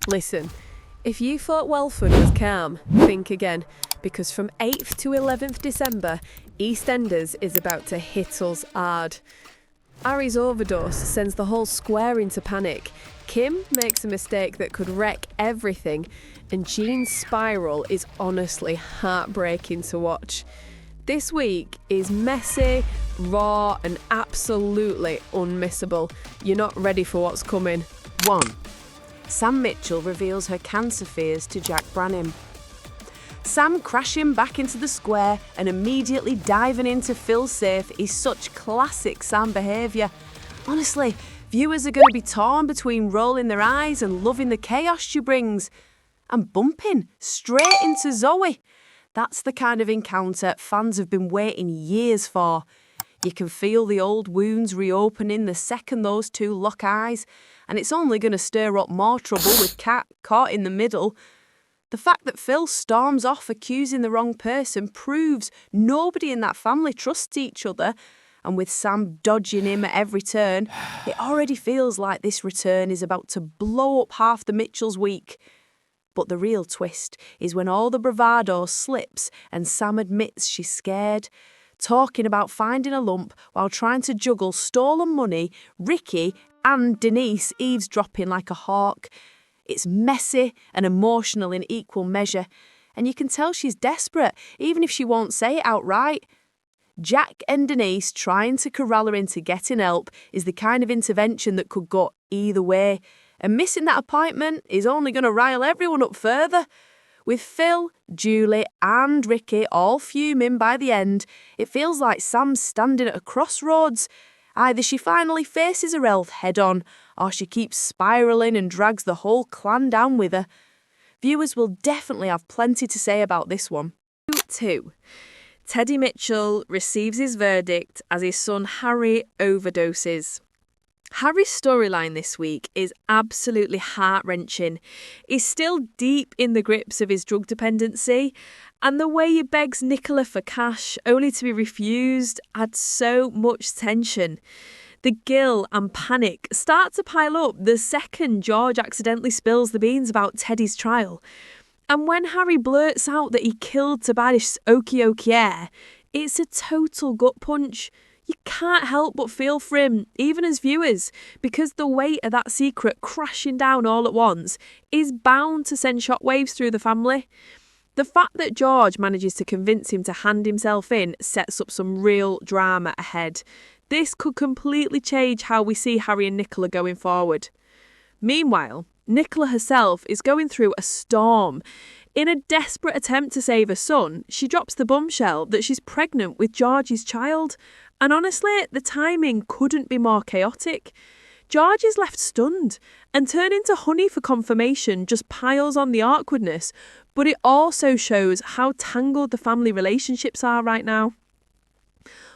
Listen, if you thought Walford was calm, think again, because from 8th to 11th December, EastEnders is about to hit us hard. Harry's overdose sends the whole square into panic. Kim makes a mistake that could wreck everything, and Jean's spiral is honestly heartbreaking to watch. This week is messy, raw, and absolutely unmissable. You're not ready for what's coming. 1. Sam Mitchell reveals her cancer fears to Jack Branning. Sam crashing back into the square and immediately diving in to feel safe is such classic Sam behaviour. Honestly, viewers are going to be torn between rolling their eyes and loving the chaos she brings. And bumping straight into Zoe. That's the kind of encounter fans have been waiting years for. You can feel the old wounds reopening the second those two lock eyes, and it's only going to stir up more trouble with Kat caught in the middle. The fact that Phil storms off accusing the wrong person proves nobody in that family trusts each other, and with Sam dodging him at every turn, it already feels like this return is about to blow up half the Mitchells' week. But the real twist is when all the bravado slips and Sam admits she's scared, talking about finding a lump while trying to juggle stolen money, Ricky and Denise eavesdropping like a hawk. It's messy and emotional in equal measure, and you can tell she's desperate, even if she won't say it outright. Jack and Denise trying to corral her into getting help is the kind of intervention that could go either way, and missing that appointment is only going to rile everyone up further. With Phil, Julie and Ricky all fuming by the end, it feels like Sam's standing at a crossroads. Either she finally faces her health head-on, or she keeps spiralling and drags the whole clan down with her. Viewers will definitely have plenty to say about this one. 2. Teddy Mitchell receives his verdict as his son Harry overdoses. Harry's storyline this week is absolutely heart-wrenching. He's still deep in the grips of his drug dependency, and the way he begs Nicola for cash only to be refused adds so much tension. The guilt and panic start to pile up the second George accidentally spills the beans about Teddy's trial. And when Harry blurts out that he killed to buy this Okie air, it's a total gut punch. You can't help but feel for him, even as viewers, because the weight of that secret crashing down all at once is bound to send shockwaves through the family. The fact that George manages to convince him to hand himself in sets up some real drama ahead. This could completely change how we see Harry and Nicola going forward. Meanwhile, Nicola herself is going through a storm. In a desperate attempt to save her son, she drops the bombshell that she's pregnant with George's child. And honestly, the timing couldn't be more chaotic. George is left stunned, and turning to honey for confirmation just piles on the awkwardness, but it also shows how tangled the family relationships are right now.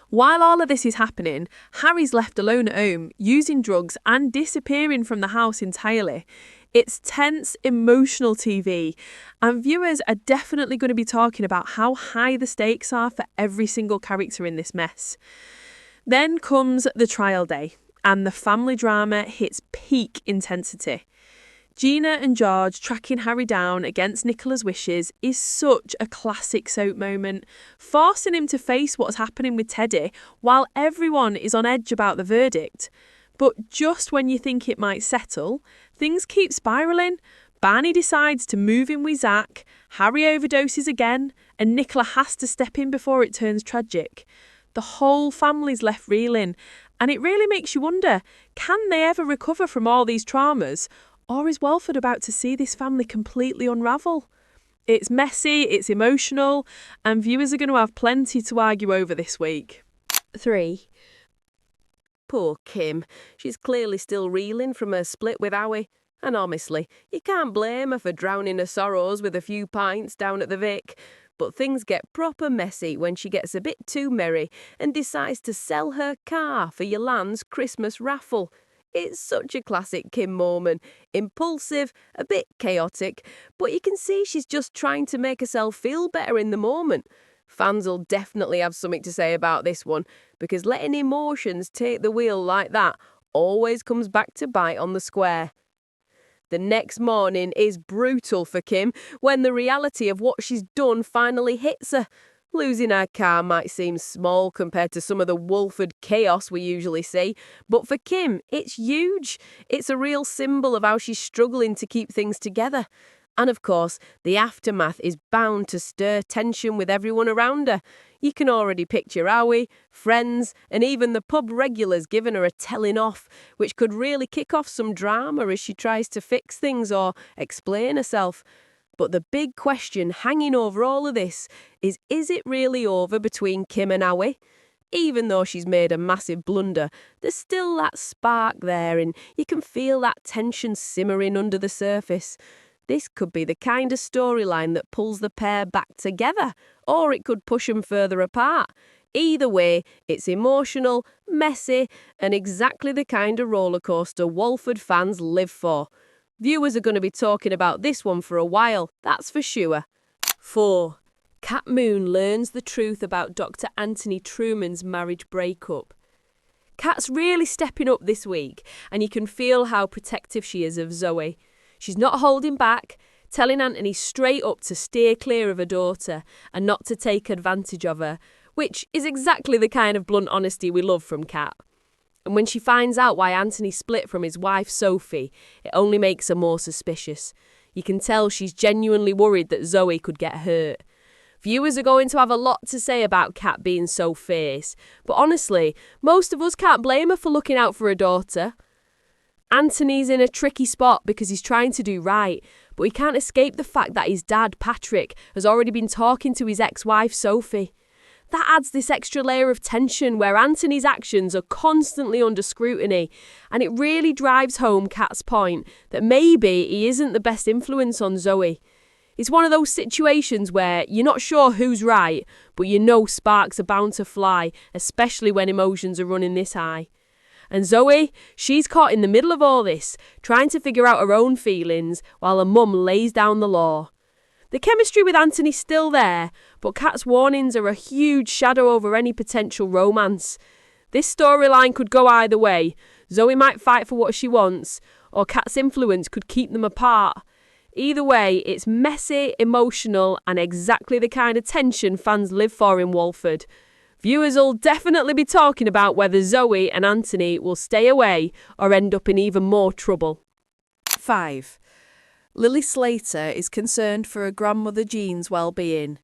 While all of this is happening, Harry's left alone at home, using drugs and disappearing from the house entirely. It's tense, emotional TV, and viewers are definitely going to be talking about how high the stakes are for every single character in this mess. Then comes the trial day, and the family drama hits peak intensity. Gina and George tracking Harry down against Nicola's wishes is such a classic soap moment, forcing him to face what's happening with Teddy while everyone is on edge about the verdict. But just when you think it might settle, things keep spiralling. Barney decides to move in with Zach, Harry overdoses again, and Nicola has to step in before it turns tragic. The whole family's left reeling, and it really makes you wonder, can they ever recover from all these traumas? Or is Walford about to see this family completely unravel? It's messy, it's emotional, and viewers are going to have plenty to argue over this week. 3. Poor Kim. She's clearly still reeling from her split with Howie. And honestly, you can't blame her for drowning her sorrows with a few pints down at the Vic. But things get proper messy when she gets a bit too merry and decides to sell her car for Yolande's Christmas raffle. It's such a classic Kim moment. Impulsive, a bit chaotic, but you can see she's just trying to make herself feel better in the moment. Fans will definitely have something to say about this one, because letting emotions take the wheel like that always comes back to bite on the square. The next morning is brutal for Kim when the reality of what she's done finally hits her. Losing her car might seem small compared to some of the Walford chaos we usually see, but for Kim, it's huge. It's a real symbol of how she's struggling to keep things together. And of course, the aftermath is bound to stir tension with everyone around her. You can already picture Howie, friends, and even the pub regulars giving her a telling off, which could really kick off some drama as she tries to fix things or explain herself. But the big question hanging over all of this is it really over between Kim and Howie? Even though she's made a massive blunder, there's still that spark there, and you can feel that tension simmering under the surface. This could be the kind of storyline that pulls the pair back together, or it could push them further apart. Either way, it's emotional, messy, and exactly the kind of rollercoaster Walford fans live for. Viewers are going to be talking about this one for a while, that's for sure. 4. Kat Moon learns the truth about Dr. Anthony Trueman's marriage breakup. Kat's really stepping up this week, and you can feel how protective she is of Zoe. She's not holding back, telling Anthony straight up to steer clear of her daughter and not to take advantage of her, which is exactly the kind of blunt honesty we love from Kat. And when she finds out why Anthony split from his wife Sophie, it only makes her more suspicious. You can tell she's genuinely worried that Zoe could get hurt. Viewers are going to have a lot to say about Kat being so fierce, but honestly, most of us can't blame her for looking out for her daughter. Anthony's in a tricky spot because he's trying to do right, but he can't escape the fact that his dad, Patrick, has already been talking to his ex-wife, Sophie. That adds this extra layer of tension where Anthony's actions are constantly under scrutiny, and it really drives home Kat's point that maybe he isn't the best influence on Zoe. It's one of those situations where you're not sure who's right, but you know sparks are bound to fly, especially when emotions are running this high. And Zoe, she's caught in the middle of all this, trying to figure out her own feelings while her mum lays down the law. The chemistry with Anthony's still there, but Kat's warnings are a huge shadow over any potential romance. This storyline could go either way. Zoe might fight for what she wants, or Kat's influence could keep them apart. Either way, it's messy, emotional, and exactly the kind of tension fans live for in Walford. Viewers will definitely be talking about whether Zoe and Anthony will stay away or end up in even more trouble. 5. Lily Slater is concerned for her grandmother Jean's well-being.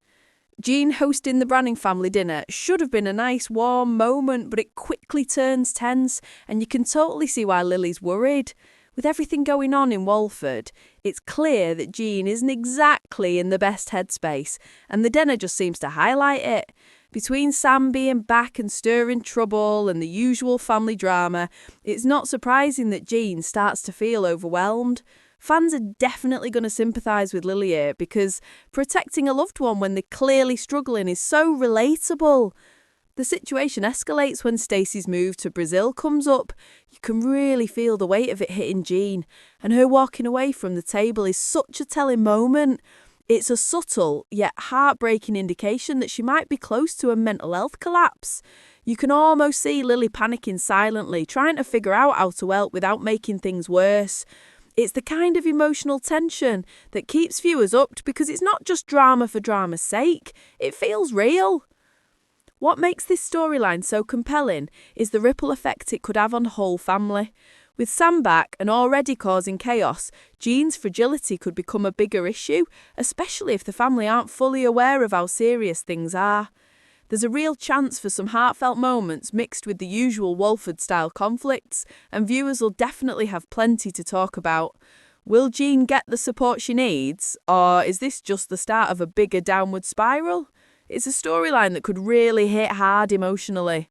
Jean hosting the Branning family dinner should have been a nice warm moment, but it quickly turns tense, and you can totally see why Lily's worried. With everything going on in Walford, it's clear that Jean isn't exactly in the best headspace, and the dinner just seems to highlight it. Between Sam being back and stirring trouble and the usual family drama, it's not surprising that Jean starts to feel overwhelmed. Fans are definitely going to sympathise with Lily here because protecting a loved one when they're clearly struggling is so relatable. The situation escalates when Stacey's move to Brazil comes up. You can really feel the weight of it hitting Jean, and her walking away from the table is such a telling moment. It's a subtle yet heartbreaking indication that she might be close to a mental health collapse. You can almost see Lily panicking silently, trying to figure out how to help without making things worse. It's the kind of emotional tension that keeps viewers hooked because it's not just drama for drama's sake, it feels real. What makes this storyline so compelling is the ripple effect it could have on the whole family. With Sam back and already causing chaos, Jean's fragility could become a bigger issue, especially if the family aren't fully aware of how serious things are. There's a real chance for some heartfelt moments mixed with the usual Walford-style conflicts, and viewers will definitely have plenty to talk about. Will Jean get the support she needs, or is this just the start of a bigger downward spiral? It's a storyline that could really hit hard emotionally.